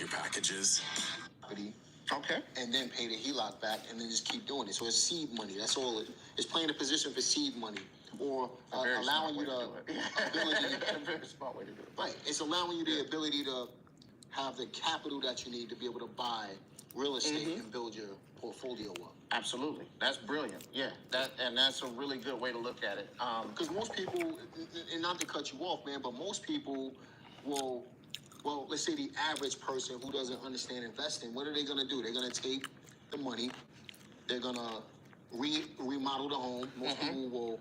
your packages. Okay. And then pay the HELOC back, and then just keep doing it. So it's seed money. That's all. It's playing a position for seed money, or allowing you the ability. A very smart way to do it. Right. It's allowing you the ability to have the capital that you need to be able to buy real estate and build your portfolio up. Absolutely. That's brilliant. Yeah. That's a really good way to look at it. Because most people, and not to cut you off, man, but most people will, well, let's say the average person who doesn't understand investing, what are they going to do? They're going to take the money, they're going to remodel the home. Most people will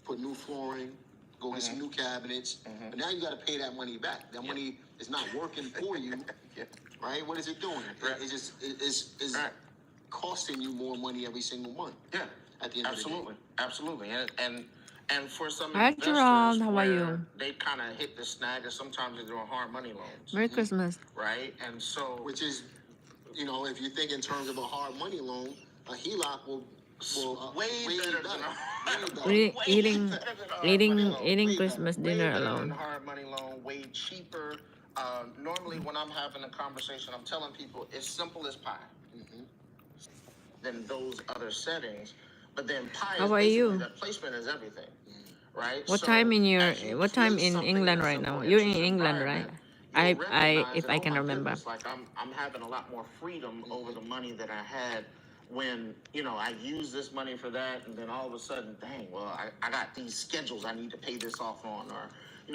put new flooring, go get some new cabinets, but now you got to pay that money back. That money is not working for you, right? What is it doing? Right. It's costing you more money every single month. Yeah. At the end of the day. Absolutely. And for some Hi, investors, Jerome. How are you? where they kind of hit the snag, and sometimes they're doing hard money loans, Merry Christmas. right? And so, Which is, if you think in terms of a hard money loan, a HELOC will way better than a We eating better than a hard money loan. eating Christmas Way dinner better alone. than hard money loan, way cheaper. Normally, when I'm having a conversation, I'm telling people it's simple as pie. Than those other settings, but then pie How is are basically you? that placement is everything, right? What So time in as you what time create in something England a right simple now? You're in interest England, right? environment, you'll recognize If that, I oh can my remember. goodness, like I'm having a lot more freedom over the money that I had when I use this money for that, and then all of a sudden, dang, well, I got these schedules I need to pay this off on, or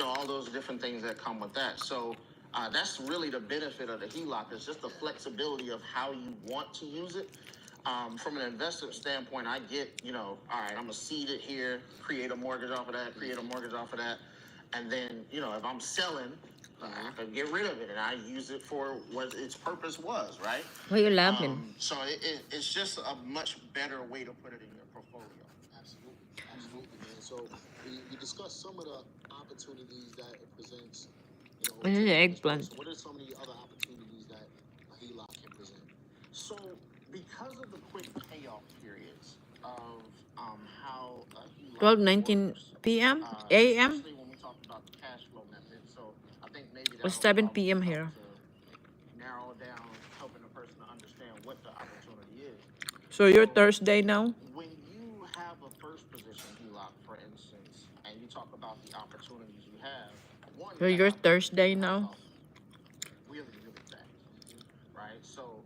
all those different things that come with that. So that's really the benefit of the HELOC, is just the flexibility of how you want to use it. From an investor standpoint, I get, all right, I'm gonna seed it here, create a mortgage off of that, and then, if I'm selling, I can get rid of it, and I use it for what its purpose was, right? Why you laughing? So it's just a much better way to put it in your portfolio. Absolutely, man. So we discussed some of the opportunities that it presents. This is the eggplant. So what are some of the other opportunities that a HELOC can present? So because of the quick payoff periods of how a HELOC 12:19 works, p.m. a.m. especially when we talk about the cash flow method, so I think maybe It's that'll 7 probably p.m. help here. to narrow down, helping the person to understand what the opportunity is. So you're Thursday now? When you have a first position HELOC, for instance, and you talk about the opportunities you have, one, So you're Thursday now? really, really fast, right? So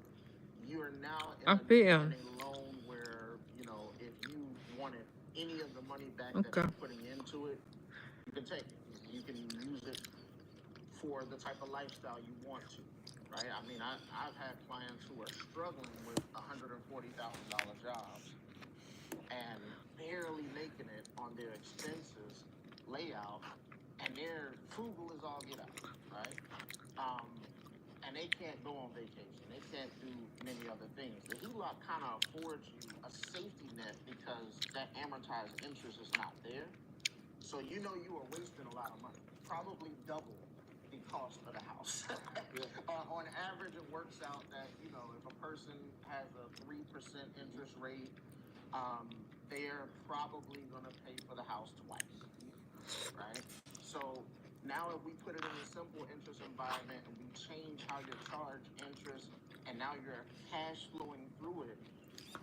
you're now in PM. a loan where, if you wanted any of the money back Okay. that you're putting into it, you can take it. You can use it for the type of lifestyle you want to, right? I mean, I've had clients who are struggling with $140,000 jobs and barely making it on their expenses layout, and they're frugal as all get out, right? And they can't go on vacation. They can't do many other things. The HELOC kind of affords you a safety net because that amortized interest is not there. So you are wasting a lot of money, probably double the cost of the house. On average, it works out that, if a person has a 3% interest rate, they're probably going to pay for the house twice, right? So now if we put it in a simple interest environment and we change how you charge interest, and now you're cash flowing through it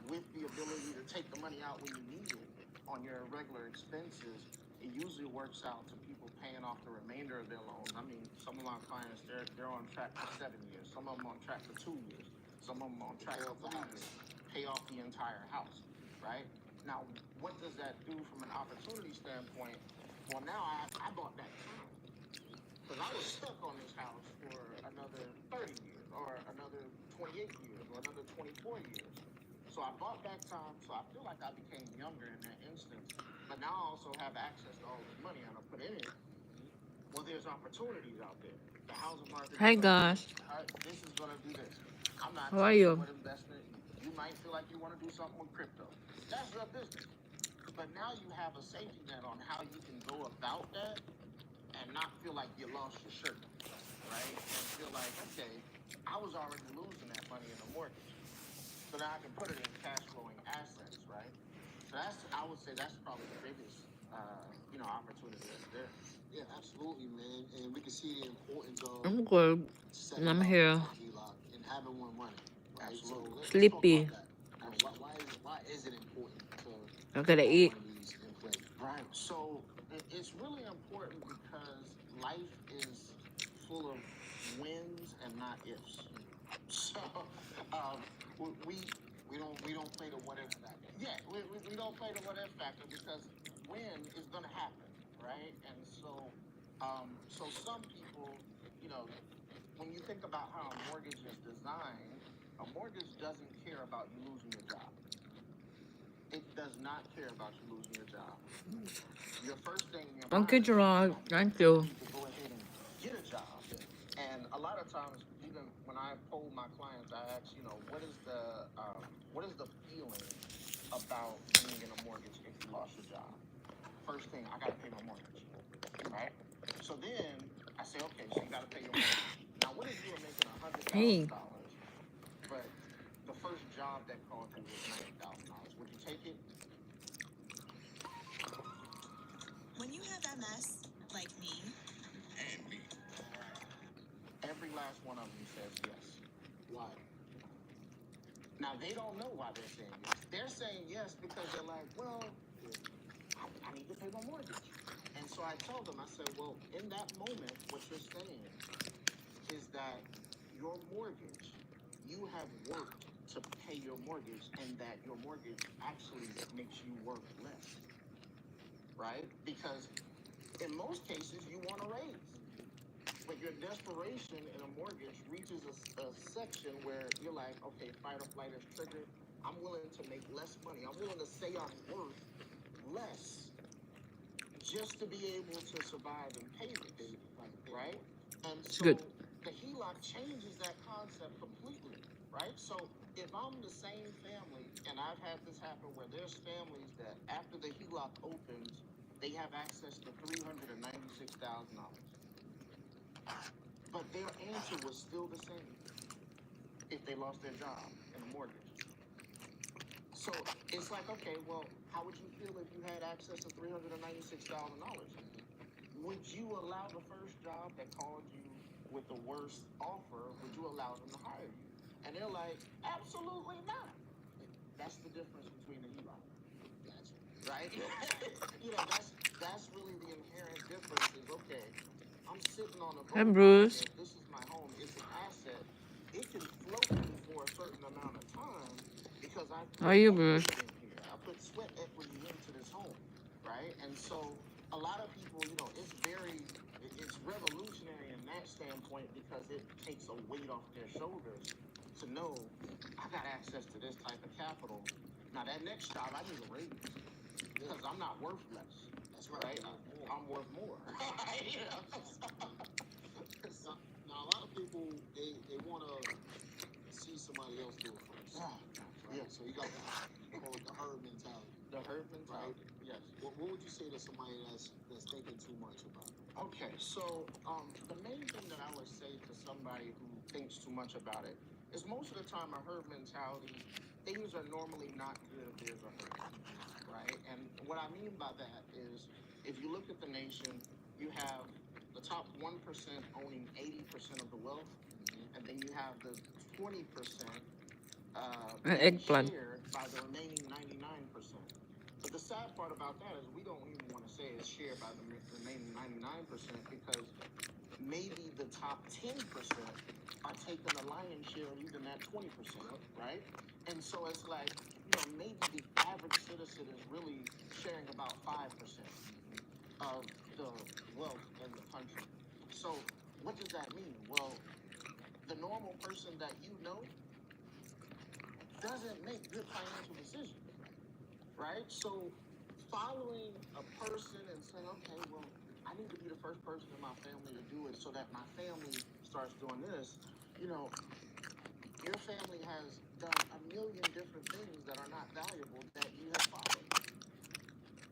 with the ability to take the money out when you need it on your regular expenses, it usually works out to people paying off the remainder of their loans. I mean, some of my clients, they're on track for 7 years. Some of them on track for 2 years. Some of them on track for 5 years. Pay off the entire house, right? Now, what does that do from an opportunity standpoint? Well, now I bought that time, because I was stuck on this house for another 30 years, or another 28 years, or another 24 years. So I bought back time, so I feel like I became younger in that instance. But now I also have access to all this money I'm going to put in it. Well, there's opportunities out there. The housing market. Hi, guys. This is going to do this. I'm not How are telling you? what investment. You might feel like you want to do something with crypto. That's your business. But now you have a safety net on how you can go about that and not feel like you lost your shirt, right? And feel like, okay, I was already losing that money in the mortgage. So now I can put it in cash flowing assets, right? So I would say that's probably the biggest, opportunity that's there. Yeah, absolutely, man. And we can see the importance of I'm good. setting I'm up here. a HELOC having one running, right? Absolutely. So let's Sleepy. talk about that. Why is it important to I gotta have eat. one of these in play? Right. So it's really important because life is full of wins and not ifs. So um, we We don't play the what if factor. yeah we don't play the what if factor because win is going to happen, right? And so some people, you know, when you think about how a mortgage is designed, a mortgage doesn't care about you losing your job. It does not care about you losing your job. Your first thing in your mind Okay, is Gerard. Thank you you. need to go ahead and get a job. And a lot of times, even when I poll my clients, I ask, you know, what is the feeling about being in a mortgage if you lost your job? First thing, I gotta pay my mortgage, right? So then I say, okay, so you gotta pay your mortgage. Now, what if you were making Hey. $100,000, but the first job that called you was $90,000? Would you take it? When you have MS, like me, Every last one of them says yes. Why? Now, they don't know why they're saying yes. They're saying yes because they're like, well, I need to pay my mortgage. And so I tell them, I said, well, in that moment, what you're saying is that your mortgage, you have worked to pay your mortgage, and that your mortgage actually makes you work less, right? Because in most cases, you want a raise. But your desperation in a mortgage reaches a section where you're like, okay, fight or flight is triggered. I'm willing to make less money. I'm willing to say I'm worth less just to be able to survive and pay this, right? And so Good. the HELOC changes that concept completely, right? So if I'm the same family, and I've had this happen where there's families that after the HELOC opens, they have access to $396,000. But their answer was still the same if they lost their job in a mortgage. So it's like, okay, well, how would you feel if you had access to $396,000? Would you allow the first job that called you with the worst offer, would you allow them to hire you? And they're like, absolutely not. That's the difference between the HELOC. Gotcha. Right? You know, that's really the inherent difference is, okay, I'm sitting on a Hi, boat. Bruce. This is my home. It's an asset. It can float me for a certain amount of time because I How put are you, equity Bruce? in here. I put sweat equity into this home, right? And so a lot of people, you know, it's revolutionary in that standpoint because it takes a weight off their shoulders to know I got access to this type of capital. Now that next job, I need a raise because I'm not worth less. That's right. I'm worth more. You know? Now, a lot of people they want to see somebody else do it first. Oh, Right? yeah. So you got that called the herd mentality. The herd mentality. Yes. What would you say to somebody that's thinking too much about it? Okay, so the main thing that I would say to somebody who thinks too much about it is most of the time a herd mentality, things are normally not good if there's a herd, right? And what I mean by that is if you look at the nation, you have the top 1% owning 80% of the wealth, and then you have the 20% being Eggplant. shared by the remaining 99%. But the sad part about that is we don't even want to say it's shared by the remaining 99% because maybe the top 10% are taking the lion's share of even that 20%, right? And so it's like, you know, maybe the average citizen is really sharing about 5% of the wealth in the country. So what does that mean? Well, the normal person that you know doesn't make good financial decisions, right? So following a person and saying, okay, well, I need to be the first person in my family to do it so that my family starts doing this, you know, your family has done a million different things that are not valuable that you have followed,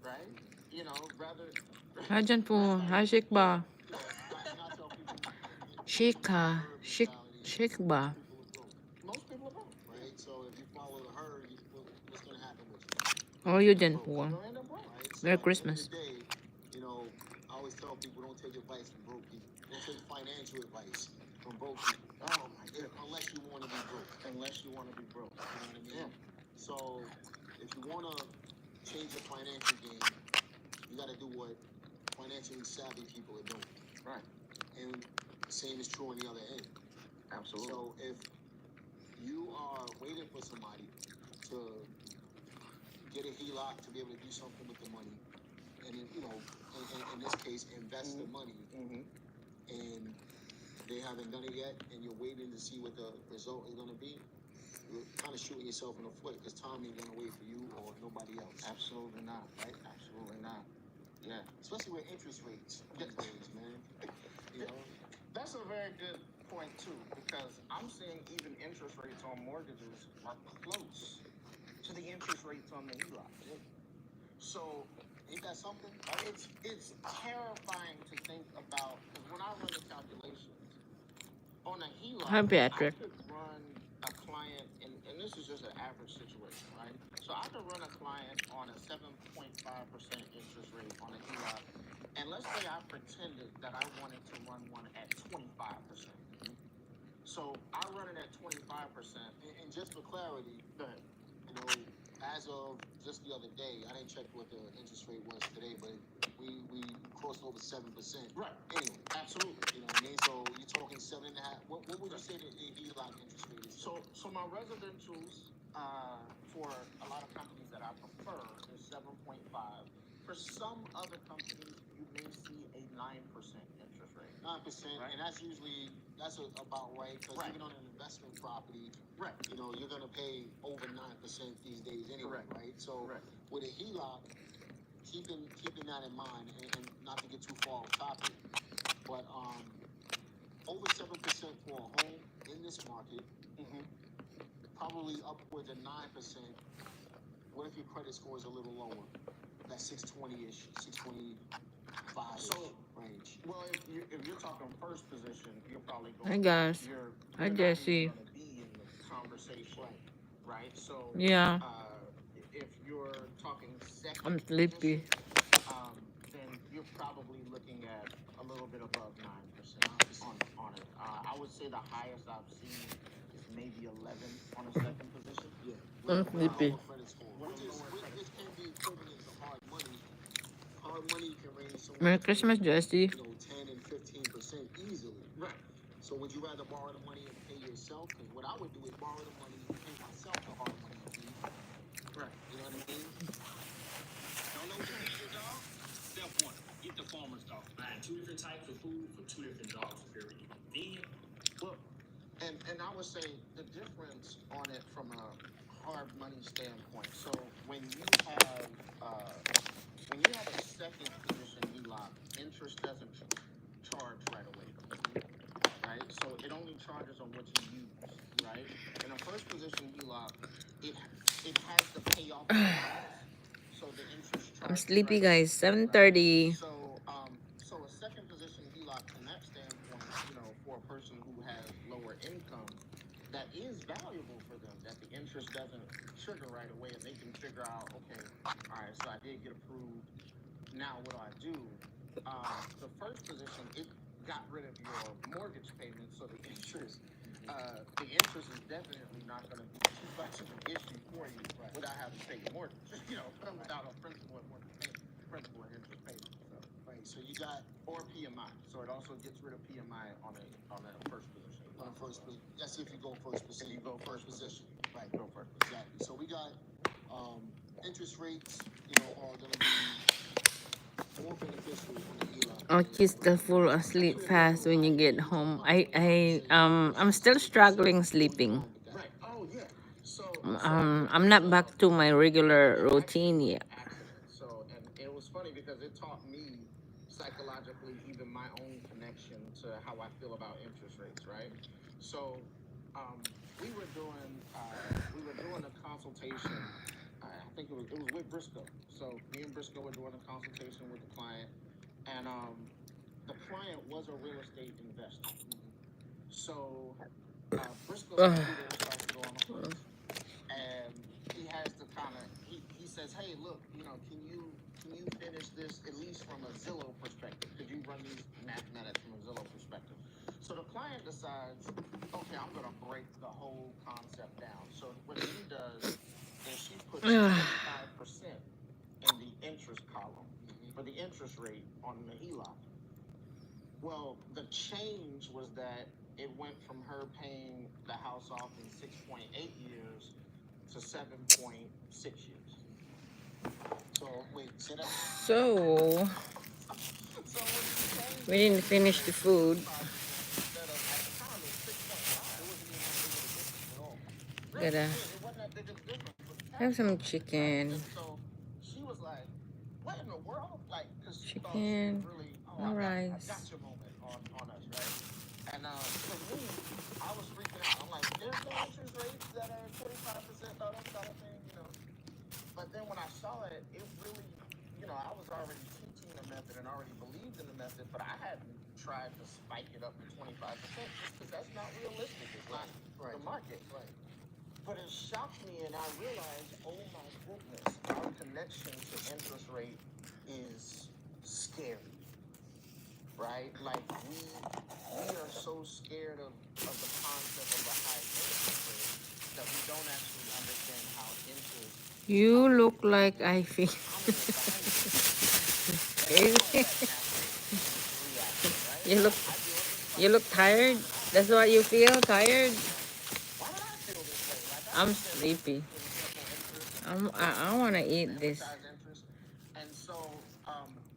right? You know, rather... Hi, Janpo. Hi, Shikba. And I tell people, Shika. Shikba. Most people are broke. right? So if you follow the herd, what's going to happen with you? How are you, You'll Janpo? end up broke. Right? So Merry at the end Christmas. of the day, you know, I always tell people don't take advice from broke people. Don't take financial advice from broke people. Oh my goodness. Unless you want to be So if you want to change your financial game, you got to do what financially savvy people are doing. Right. And the same is true on the other end. Absolutely. So if you are waiting for somebody to get a HELOC to be able to do something with the money, and in, in this case, invest the money, and they haven't done it yet, and you're waiting to see what the result is going to be, you're kind of shooting yourself in the foot, because time ain't going to wait for you or nobody else. Absolutely not. Right? Absolutely not. Yeah. Especially with interest rates these days, man. You know, That's a very good point too, because I'm seeing even interest rates on mortgages are close to the interest rates on the HELOCs. So ain't that something? it's terrifying to think about, because when I run the calculations on a HELOC, Hi, Patrick. I could run a client, and this is just an average situation, right? So I could run a client on a 7.5% interest rate on a HELOC, and let's say I pretended that I wanted to run one at 25%. So I run it at 25%. And just for clarity, Go ahead. you know, as of just the other day, I didn't check what the interest rate was today, but we crossed over 7%. Right. Anyway, Absolutely. you know what I mean? So you're talking 7.5. What would you say the HELOC interest rate is? So my residentials for a lot of companies that I prefer is 7.5. For some other companies, you may see a 9% interest rate. 9%, Right. and that's usually about right, because Right. even on an investment property, Right. you know, you're gonna pay over 9% these days anyway, Correct. right? So Correct. with a HELOC, keeping that in mind, and not to get too far off topic, but over 7% for a home in this market, probably upwards of 9%. What if your credit score is a little lower? That 620-ish, 625 So- range. Well, if you're talking first position, you're probably Hi, going. guys. You're Hi, not Jesse. even going to be in the conversation, right? So Yeah, if you're talking second I'm sleepy. position, then you're probably looking at a little bit above 9% on it. I would say the highest I've seen is maybe 11 on a second position. Yeah. I'm sleepy. Lower credit score, which can be equivalent to hard money. Hard money can range somewhere Merry between, Christmas, Jesse. 10 and 15% easily. Right. So would you rather borrow the money and pay yourself? Because what I would do is borrow the money and pay myself the hard money fee. Right. You know what I mean? Don't know what you need, dog? Step one, get the farmer's dog. Buying two different types of food for two different dogs is very convenient. Well, and I would say the difference on it from a hard money standpoint. So when you have a second position HELOC, interest doesn't charge right away, right? So it only charges on what you use, right? In a first position HELOC, it has to pay off the balance, so the interest charges. I'm sleepy, right away. guys. 7:30. So a second position HELOC from that standpoint, for a person who has lower income, that is valuable for them, that the interest doesn't trigger right away, and they can figure out, okay, all right, so I did get approved. Now what do I do? The first position, it got rid of your mortgage payment, so the interest is definitely not going to be too much of an issue for you without having to pay your mortgage. Without a principal and mortgage payment, principal and interest payment. So. Right. So you got Or PMI. So it also gets rid of PMI on a first position. on the first position. That's if you go first position. If you go first position. Right. Go first. Exactly. So we got interest rates, are going to be more beneficial on the HELOC. Our kids will fall asleep fast when you get home. I'm still struggling sleeping. Right. Oh yeah. So I'm not back to my regular routine yet. So, and it was funny because it taught me psychologically even my own connection to how I feel about interest rates, right? So, we were doing a consultation. I think it was with Briscoe. So me and Briscoe were doing a consultation with the client, and the client was a real estate investor. So Briscoe's computer starts to go on the hooks, and he has to he says, hey, look, can you finish this at least from a Zillow perspective? Could you run these mathematics from a Zillow perspective? So the client decides, okay, I'm going to break the whole concept down. So what he does and she puts Ugh. 25% in the interest column for the interest rate on the HELOC. Well, the change was that it went from her paying the house off in 6.8 years to 7.6 years. So wait, say that. So So when you change we didn't finish the food. 5% instead of at the time it was 6.5, it wasn't even that big of a difference at all. Really, Gotta it wasn't that big of a difference with the have tax some code, right? chicken. And so she was like, "What in the world?" Like, because she thought she Chicken, was really, no I rice. got your moment on us, right? And for me, I was freaking out. I'm like, "There's no interest rates that are 25%, all that kind of thing, you know." But then when I saw it, it really, I was already teaching the method and already believed in the method, but I hadn't tried to spike it up to 25% just because that's not realistic. It's not the market. Right. But it shocked me, and I realized, oh my goodness, our connection to interest rate is scary, right? Like we are so scared of the concept of a high interest rate that we don't actually understand how interest. You look like I feel. You look, you look tired. That's what you feel, tired. I'm sleepy. I want to eat this. And so,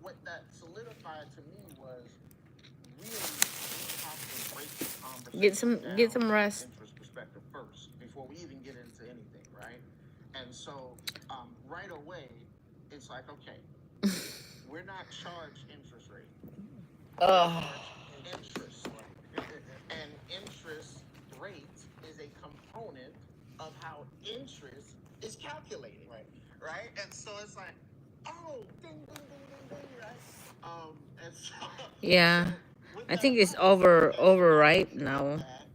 what that solidified to me was really we have to break the conversation Get some down rest. from an interest perspective first before we even get into anything, right? And so, right away, it's like, okay, we're not charged interest rate. We're charged interest. And interest rate is a component of how interest is calculated. Right? And so it's like, oh, ding, ding, ding, ding, ding, right? And so, Yeah, with I that think in it's mind, overripe now. that,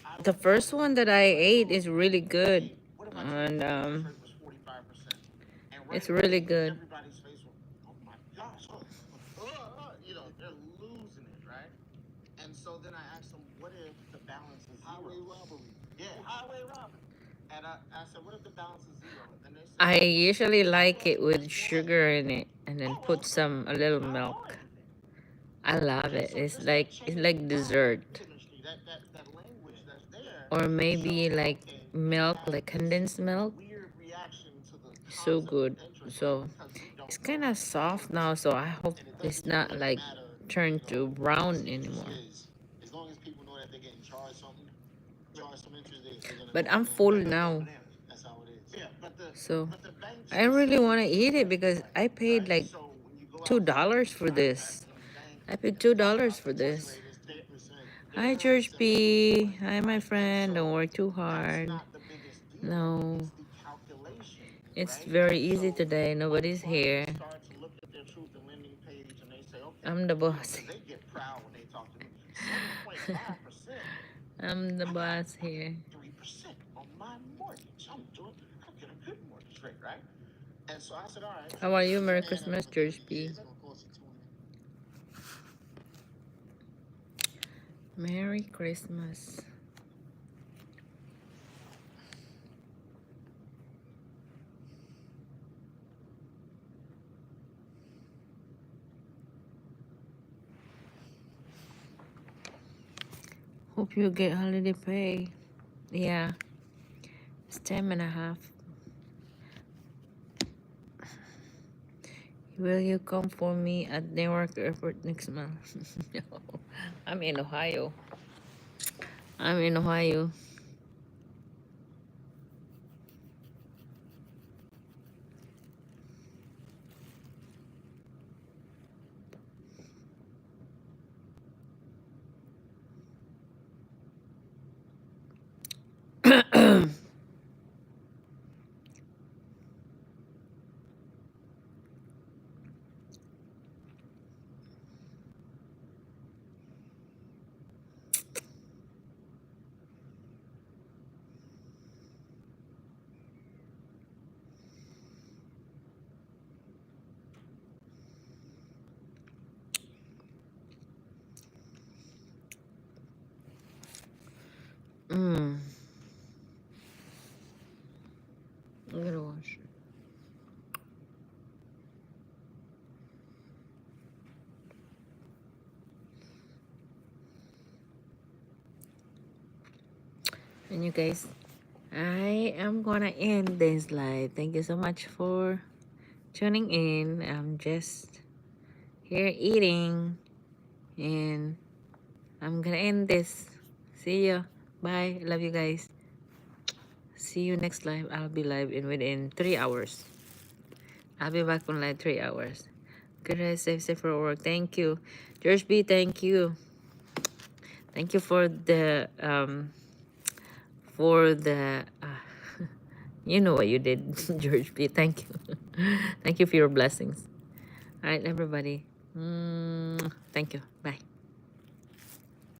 I The first one that I ate is really good, what if I and interest rate was 45%? And right it's really away, good. everybody's face was, oh my gosh, they're losing it, right? And so then I asked them, what if the balance is zero? Highway robbery. Yeah, highway robbery. And I said, what if the balance is zero? And they said, I usually like it with sugar in it, and then put a little milk. I love it. It's like dessert, that language that's there, or maybe like milk, like condensed milk. weird reaction to the So concept good. of interest So because we don't it's kind of soft now. So I hope it's not like turned to brown anymore. As long as people know that they're getting charged some interest, they're gonna But go I'm bananas. full now. That's how it is. Yeah, So the banks I really want to eat it because I paid like so when you go out $2 for this. I paid $2 for this. Rate is 10%. Hi, George B. Hi, my friend. Don't work too hard. not the biggest deal. No, It's the calculation. it's Right? very easy So today. Nobody's here. clients start to look at their truth in lending page and they say, okay, I'm the boss. they get proud when they talk to me. 7.5%. I'm the boss here. 3% on my mortgage. I get a good mortgage rate, right? And so I said, all right. How are you? Merry Christmas, George B. It's gonna cost you Merry Christmas. Hope you get holiday pay. Yeah, it's 10.5. Will you come for me at Newark Airport next month? No, I'm in Ohio. I'm in Ohio. And you guys, I am gonna end this live. Thank you so much for tuning in. I'm just here eating, and I'm gonna end this. See ya. Bye. Love you guys. See you next live. I'll be live in within 3 hours. I'll be back on live 3 hours. Good rest, safe for work. Thank you. George B, thank you. Thank you for the you know what you did, George B. Thank you. Thank you for your blessings. All right, everybody. Thank you. Bye.